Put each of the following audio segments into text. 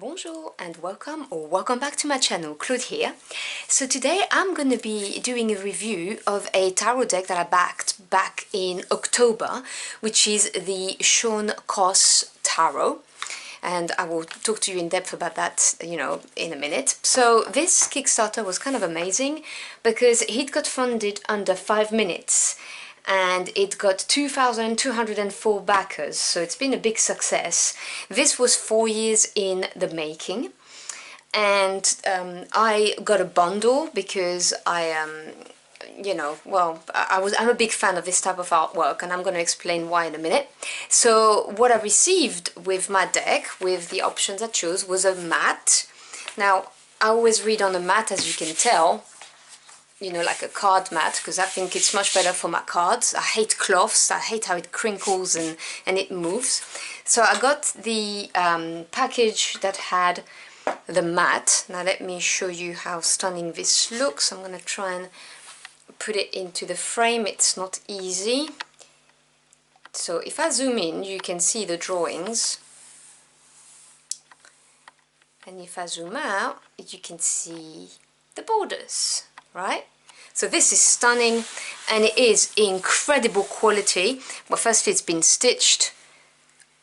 Bonjour and welcome back to my channel, Claude here. So today I'm going to be doing a review of a tarot deck that I backed back in October, which is the SHAWN COSS Tarot, and I will talk to you in depth about that, in a minute. So this Kickstarter was kind of amazing because it got funded under 5 minutes. And it got 2,204 backers, so it's been a big success. This was 4 years in the making, and I got a bundle because I'm a big fan of this type of artwork, and I'm going to explain why in a minute. So what I received with my deck, with the options I chose, was a mat. Now, I always read on a mat, as you can tell, like a card mat, because I think it's much better for my cards. I hate cloths, I hate how it crinkles and it moves. So I got the package that had the mat. Now let me show you how stunning this looks. I'm going to try and put it into the frame. It's not easy. So if I zoom in, you can see the drawings. And if I zoom out, you can see the borders. Right? So this is stunning, and it is incredible quality. Well, firstly, it's been stitched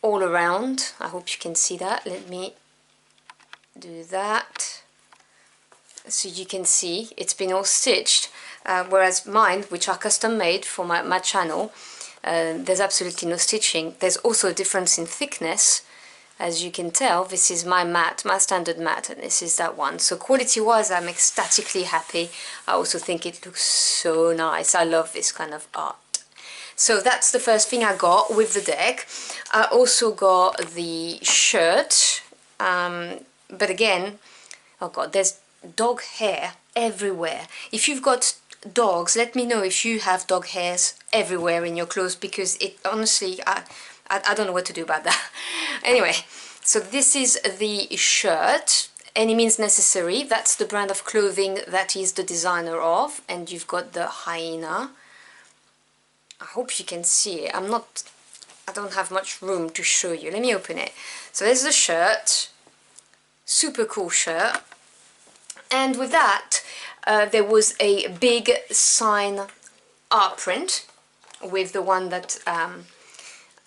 all around. I hope you can see that. Let me do that. So you can see it's been all stitched, whereas mine, which are custom made for my channel, there's absolutely no stitching. There's also a difference in thickness. As you can tell, this is my mat, my standard mat, and this is that one. So quality-wise, I'm ecstatically happy. I also think it looks so nice. I love this kind of art. So that's the first thing I got with the deck. I also got the shirt, but again, oh god, there's dog hair everywhere. If you've got dogs, let me know if you have dog hairs everywhere in your clothes, because it honestly, I don't know what to do about that. Anyway, so this is the shirt, Any Means Necessary. That's the brand of clothing that is the designer of, and you've got the hyena. I hope you can see it. I don't have much room to show you. Let me open it. So there's the shirt, super cool shirt, and with that there was a big sign art print with the one that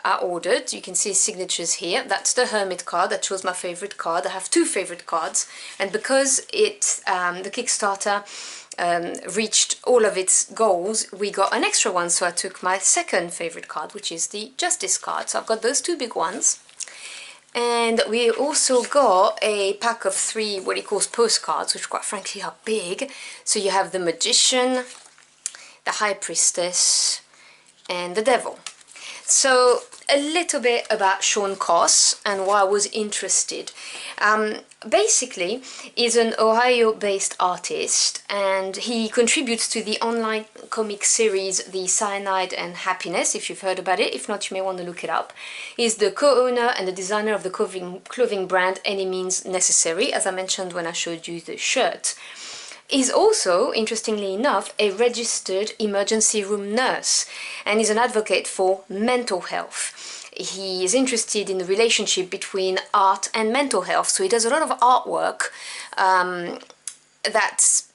I ordered. You can see signatures here. That's the Hermit card. I chose my favorite card. I have two favorite cards, and because the Kickstarter reached all of its goals, we got an extra one, so I took my second favorite card, which is the Justice card. So I've got those two big ones, and we also got a pack of 3 what he calls postcards, which quite frankly are big. So you have the Magician, the High Priestess, and the Devil. So a little bit about SHAWN COSS and why I was interested. Basically, he's an Ohio-based artist, and he contributes to the online comic series The Cyanide and Happiness, if you've heard about it. If not, you may want to look it up. He's the co-owner and the designer of the clothing brand Any Means Necessary, as I mentioned when I showed you the shirt. He's also, interestingly enough, a registered emergency room nurse, and is an advocate for mental health. He is interested in the relationship between art and mental health, so he does a lot of artwork that's,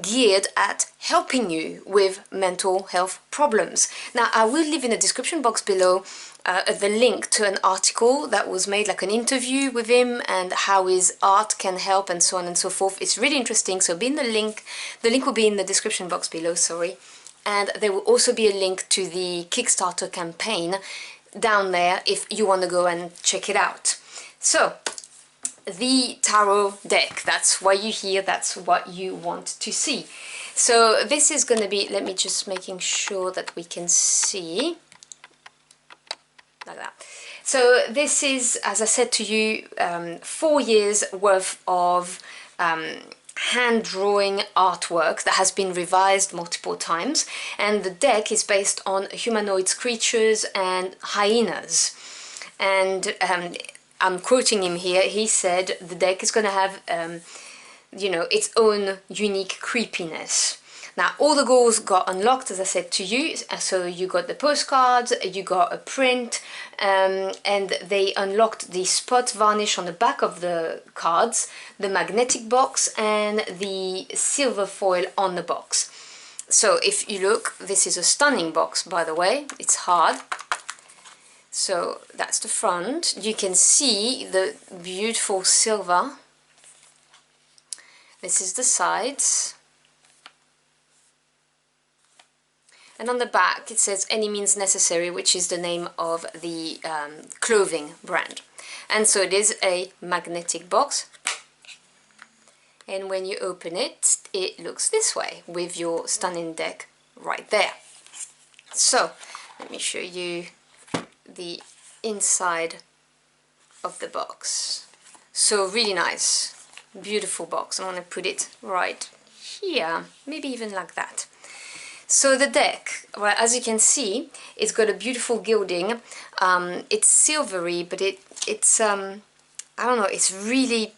geared at helping you with mental health problems. Now, I will leave in the description box below the link to an article that was made, like an interview with him, and how his art can help, and so on and so forth. It's really interesting, so be in the link will be in the description box below, sorry. And there will also be a link to the Kickstarter campaign down there if you want to go and check it out. So, the tarot deck, that's why you're here, that's what you want to see. So this is going to be, let me just making sure that we can see, like that. So this is, as I said to you, 4 years worth of hand drawing artwork that has been revised multiple times, and the deck is based on humanoid creatures and hyenas. And I'm quoting him here. He said the deck is going to have its own unique creepiness. Now all the goals got unlocked, as I said to you, so you got the postcards, you got a print, and they unlocked the spot varnish on the back of the cards, the magnetic box and the silver foil on the box. So if you look, this is a stunning box, by the way, it's hard. So that's the front. You can see the beautiful silver. This is the sides. And on the back it says Any Means Necessary, which is the name of the clothing brand. And so it is a magnetic box. And when you open it, it looks this way with your stunning deck right there. So let me show you the inside of the box. So really nice, beautiful box. I want to put it right here, maybe even like that. So the deck, well, as you can see, it's got a beautiful gilding. It's silvery, but it's I don't know, it's really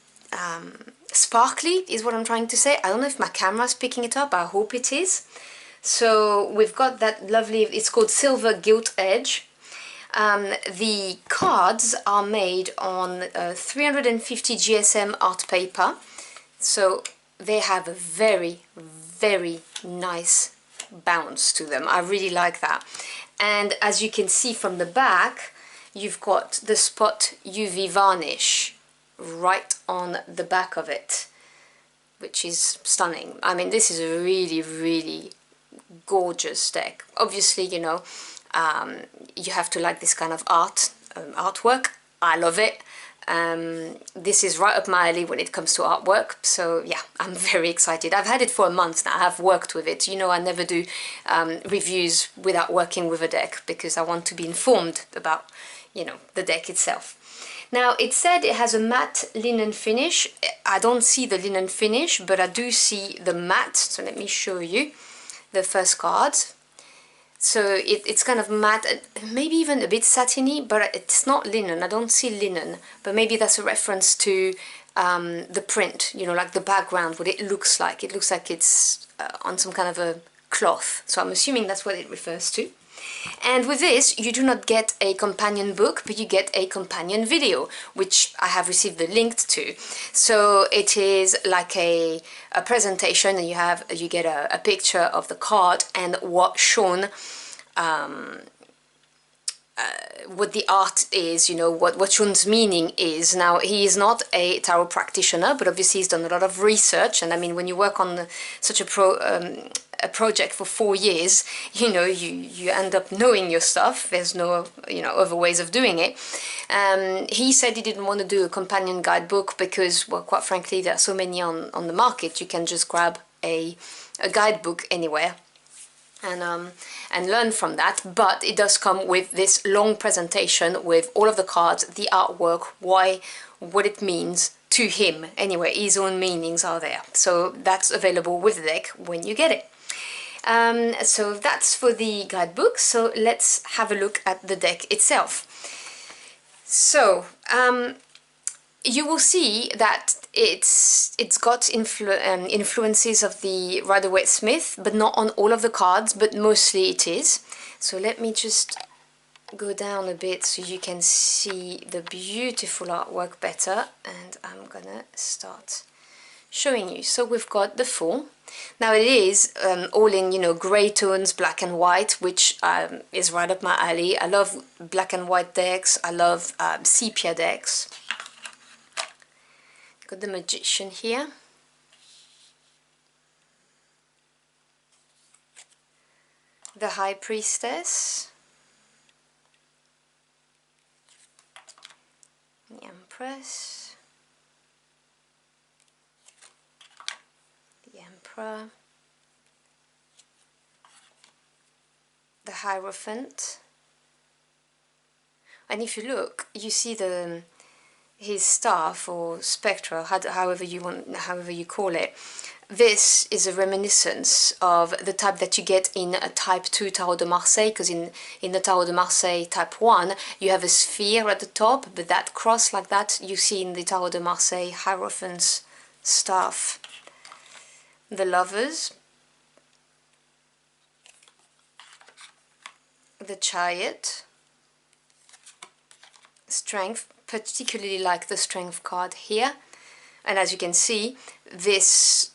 sparkly is what I'm trying to say. I don't know if my camera's picking it up, I hope it is. So we've got that lovely, it's called Silver Gilt Edge. The cards are made on 350 GSM art paper, so they have a very, very nice bounce to them. I really like that. And as you can see from the back, you've got the spot UV varnish right on the back of it, which is stunning. I mean, this is a really, really gorgeous deck. Obviously, you know, you have to like this kind of artwork. I love it. This is right up my alley when it comes to artwork, so yeah, I'm very excited. I've had it for a month now. I've worked with it. You know, I never do reviews without working with a deck because I want to be informed about, you know, the deck itself. Now, it said it has a matte linen finish. I don't see the linen finish, but I do see the matte, so let me show you the first card. So it's kind of matte, maybe even a bit satiny, but it's not linen. I don't see linen, but maybe that's a reference to the print, you know, like the background, what it looks like. It looks like it's on some kind of a cloth, so I'm assuming that's what it refers to. And with this, you do not get a companion book, but you get a companion video, which I have received the link to. So it is like a presentation, and you get a picture of the card and what Shawn, what the art is, you know, what Shawn's meaning is. Now, he is not a tarot practitioner, but obviously he's done a lot of research, and I mean, when you work on such a project for 4 years, you know, you end up knowing your stuff. There's no, you know, other ways of doing it. He said he didn't want to do a companion guidebook because, well, quite frankly, there are so many on the market. You can just grab a guidebook anywhere and learn from that. But it does come with this long presentation with all of the cards, the artwork, what it means to him. Anyway, his own meanings are there. So that's available with the deck when you get it. So that's for the guidebook. So let's have a look at the deck itself. So you will see that it's got influences of the Rider-Waite-Smith, but not on all of the cards, but mostly it is. So let me just go down a bit so you can see the beautiful artwork better, and I'm gonna start showing you. So we've got the full. Now it is all in, you know, grey tones, black and white, which is right up my alley. I love black and white decks. I love sepia decks. Got the Magician here. The High Priestess. The Empress. The Emperor. The Hierophant. And if you look, you see his staff or spectra, however you call it. This is a reminiscence of the type that you get in a Type 2 Tarot de Marseille, because in the Tarot de Marseille Type 1 you have a sphere at the top, but that cross like that you see in the Tarot de Marseille Hierophant's staff. The Lovers, the Chariot, Strength, particularly like the Strength card here. And as you can see, this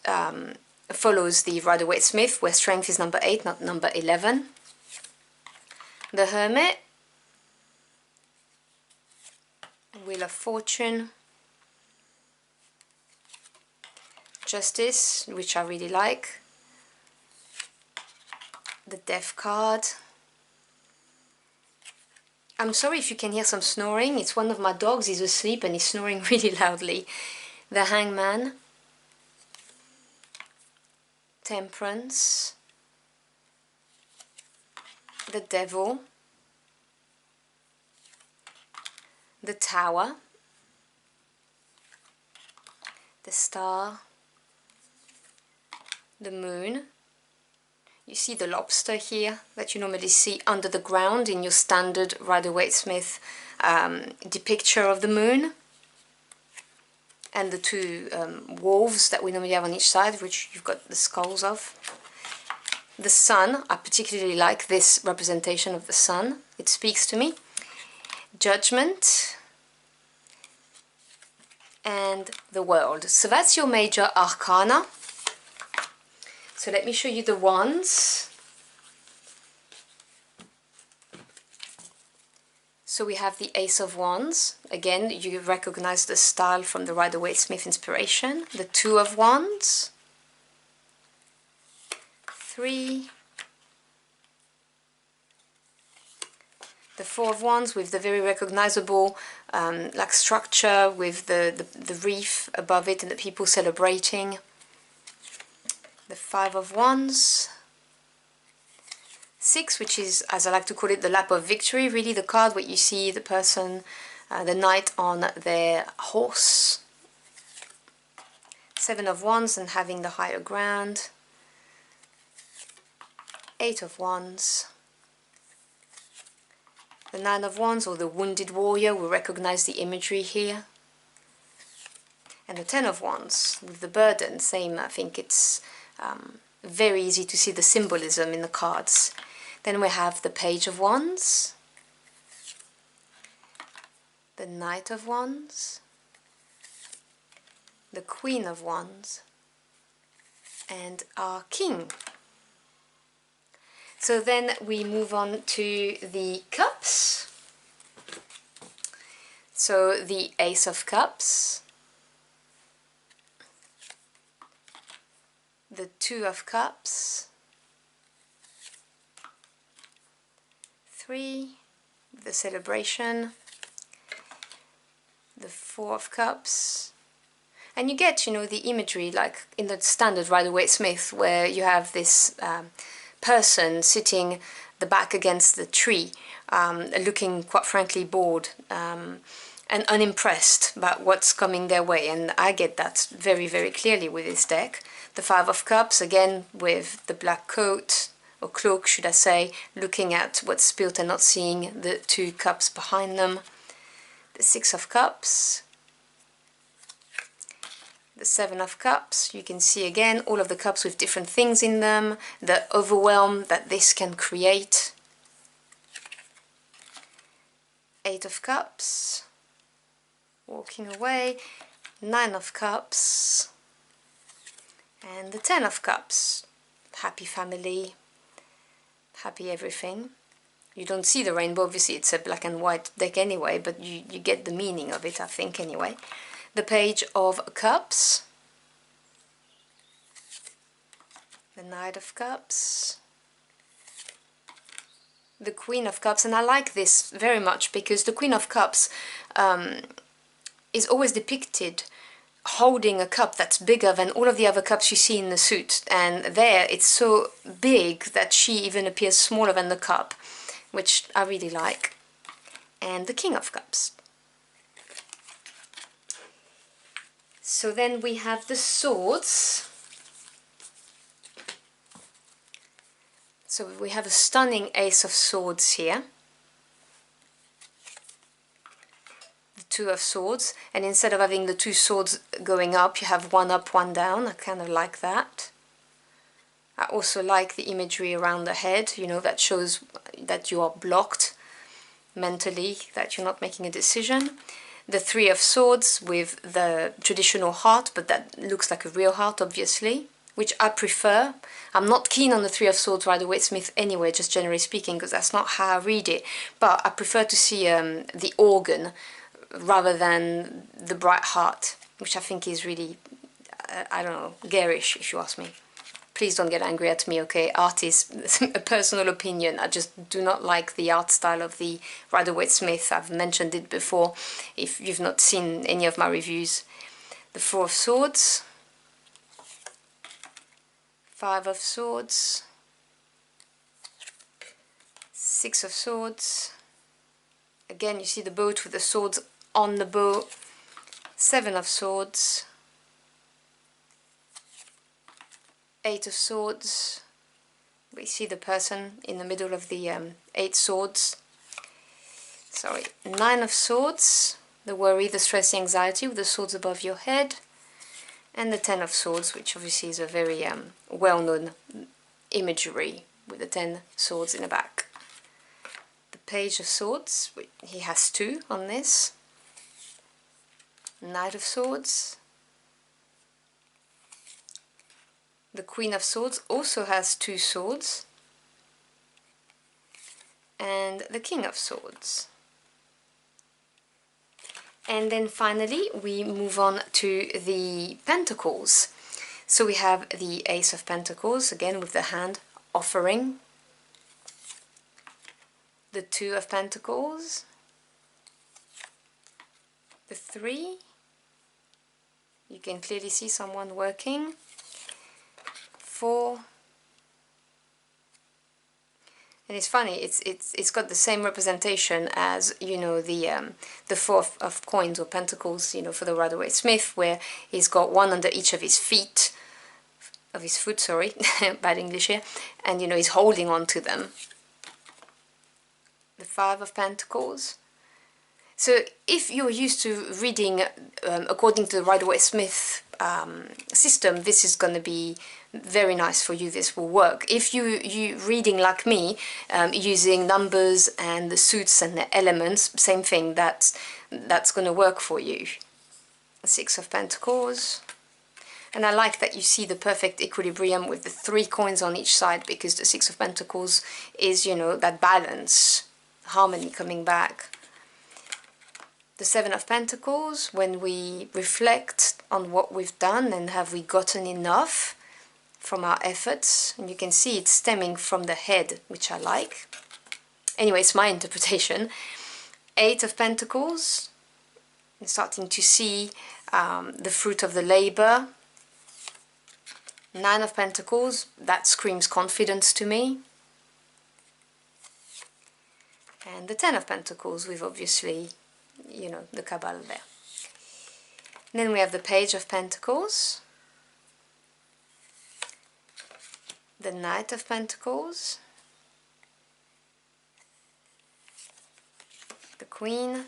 follows the Rider-Waite-Smith, where Strength is number 8, not number 11. The Hermit, Wheel of Fortune, Justice, which I really like, the Death card. I'm sorry if you can hear some snoring, it's one of my dogs, he's asleep and he's snoring really loudly. The Hangman, Temperance, the Devil, the Tower, the Star, the Moon. You see the lobster here that you normally see under the ground in your standard Rider-Waite-Smith depicture of the moon. And the two wolves that we normally have on each side, which you've got the skulls of. The Sun, I particularly like this representation of the Sun. It speaks to me. Judgment. And the World. So that's your major arcana. So let me show you the wands. So we have the Ace of Wands. Again, you recognize the style from the Rider-Waite-Smith inspiration. The Two of Wands. 3. The Four of Wands with the very recognizable like structure with the wreath above it and the people celebrating. The Five of Wands. 6, which is, as I like to call it, the lap of victory, really the card where you see the person, the knight on their horse. 7 of Wands and having the higher ground. 8 of Wands. The 9 of Wands, or the wounded warrior, we recognize the imagery here. And the 10 of Wands with the burden, same, I think it's very easy to see the symbolism in the cards. Then we have the Page of Wands, the Knight of Wands, the Queen of Wands, and our King. So then we move on to the Cups. So the Ace of Cups, the Two of Cups, 3, the Celebration, the Four of Cups, and you get, you know, the imagery like in the standard Rider-Waite-Smith, where you have this person sitting the back against the tree, looking quite frankly bored and unimpressed about what's coming their way, and I get that very, very clearly with this deck. The Five of Cups, again with the black coat, or cloak should I say, looking at what's spilt and not seeing the two cups behind them. The Six of Cups, the Seven of Cups, you can see again all of the cups with different things in them, the overwhelm that this can create. 8 of Cups, walking away, 9 of Cups, and the 10 of Cups, happy family, happy everything. You don't see the rainbow, obviously it's a black and white deck anyway, but you get the meaning of it, I think, anyway. The Page of Cups, the Knight of Cups, the Queen of Cups, and I like this very much because the Queen of Cups is always depicted holding a cup that's bigger than all of the other cups you see in the suit, and there it's so big that she even appears smaller than the cup, which I really like. And the King of Cups. So then we have the Swords. So we have a stunning Ace of Swords here. The Two of Swords, and instead of having the two swords going up, you have one up, one down. I kind of like that. I also like the imagery around the head, you know, that shows that you are blocked mentally, that you're not making a decision. The Three of Swords with the traditional heart, but that looks like a real heart, obviously, which I prefer. I'm not keen on the Three of Swords Rider-Waite-Smith anyway, just generally speaking, because that's not how I read it. But I prefer to see the organ rather than the bright heart, which I think is really, I don't know, garish, if you ask me. Please don't get angry at me, okay? Art is a personal opinion. I just do not like the art style of the Rider-Waite-Smith. I've mentioned it before if you've not seen any of my reviews. The Four of Swords, Five of Swords, Six of Swords. Again, you see the boat with the swords on the bow. Seven of Swords, Eight of Swords. We see the person in the middle of the Eight Swords. Sorry, Nine of Swords, the worry, the stress, the anxiety with the swords above your head. And the Ten of Swords, which obviously is a very well-known imagery with the 10 swords in the back. The Page of Swords, he has two on this. Knight of Swords. The Queen of Swords also has two swords. And the King of Swords. And then finally we move on to the Pentacles. So we have the Ace of Pentacles, again with the hand offering. The Two of Pentacles. The Three. You can clearly see someone working. Four. And it's funny, it's got the same representation as, you know, the Four of Coins or Pentacles, you know, for the Rider-Waite-Smith, where he's got one under each of his feet, sorry, bad English here, and, you know, he's holding on to them. The Five of Pentacles. So if you're used to reading according to the Rider-Waite-Smith system, this is going to be very nice for you. This will work. If you reading like me, using numbers and the suits and the elements, same thing, that's going to work for you. Six of Pentacles. And I like that you see the perfect equilibrium with the 3 coins on each side, because the Six of Pentacles is, you know, that balance, harmony coming back. The Seven of Pentacles, when we reflect on what we've done and have we gotten enough from our efforts, and you can see it's stemming from the head, which I like. Anyway, it's my interpretation. Eight of Pentacles, I'm starting to see the fruit of the labor. Nine of Pentacles, that screams confidence to me. And the Ten of Pentacles with obviously, you know, the Cabal there. And then we have the Page of Pentacles, the Knight of Pentacles, the Queen,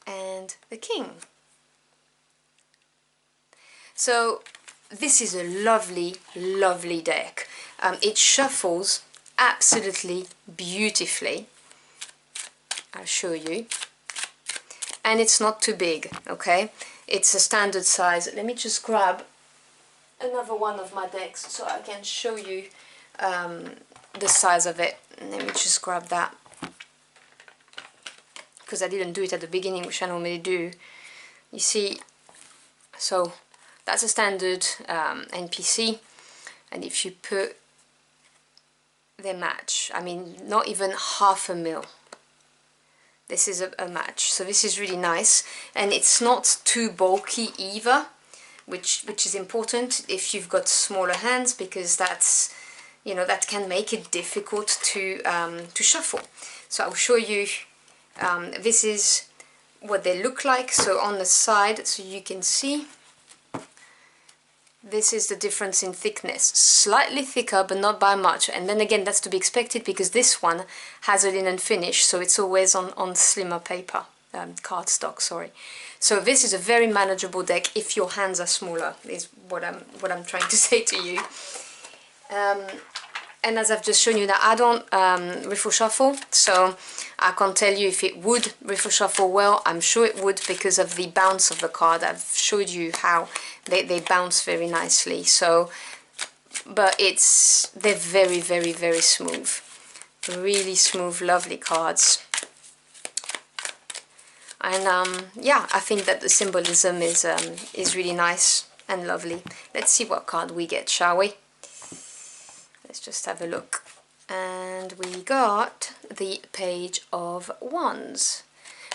and the King. So this is a lovely, lovely deck. It shuffles absolutely beautifully. I'll show you. And it's not too big, okay? It's a standard size. Let me just grab another one of my decks so I can show you the size of it. Let me just grab that, because I didn't do it at the beginning, which I normally do. You see, so that's a standard NPC, and if you put they match, I mean, not even half a mil. This is a match, so this is really nice, and it's not too bulky either, which is important if you've got smaller hands, because that's, you know, that can make it difficult to shuffle. So I'll show you. This is what they look like. So on the side, so you can see, this is the difference in thickness. Slightly thicker, but not by much. And then again, that's to be expected, because this one has a linen finish, so it's always on slimmer paper. cardstock, sorry. So this is a very manageable deck if your hands are smaller, is what I'm trying to say to you. And as I've just shown you, that I don't riffle shuffle, so I can't tell you if it would riffle shuffle well. I'm sure it would because of the bounce of the card. I've showed you how they bounce very nicely. So, but they're very, very, very smooth. Really smooth, lovely cards. And yeah, I think that the symbolism is really nice and lovely. Let's see what card we get, shall we? Let's just have a look. And we got the Page of Wands.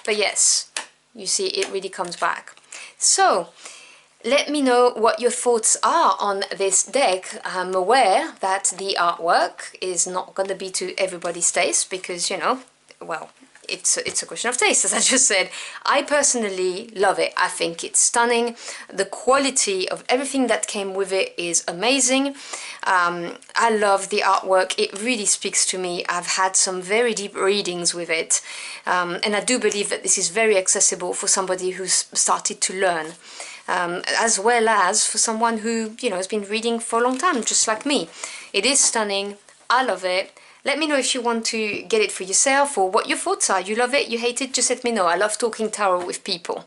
But yes, you see it really comes back. So let me know what your thoughts are on this deck. I'm aware that the artwork is not going to be to everybody's taste because, you know, well, it's a question of taste, as I just said. I personally love it. I think it's stunning. The quality of everything that came with it is amazing. I love the artwork. It really speaks to me. I've had some very deep readings with it. And I do believe that this is very accessible for somebody who's started to learn. As well as for someone who, you know, has been reading for a long time, just like me. It is stunning. I love it. Let me know if you want to get it for yourself or what your thoughts are. You love it, you hate it, just let me know. I love talking tarot with people.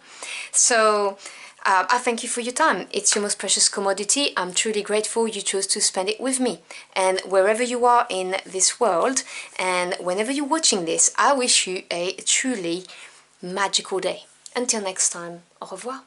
So I thank you for your time. It's your most precious commodity. I'm truly grateful you chose to spend it with me. And wherever you are in this world and whenever you're watching this, I wish you a truly magical day. Until next time, au revoir.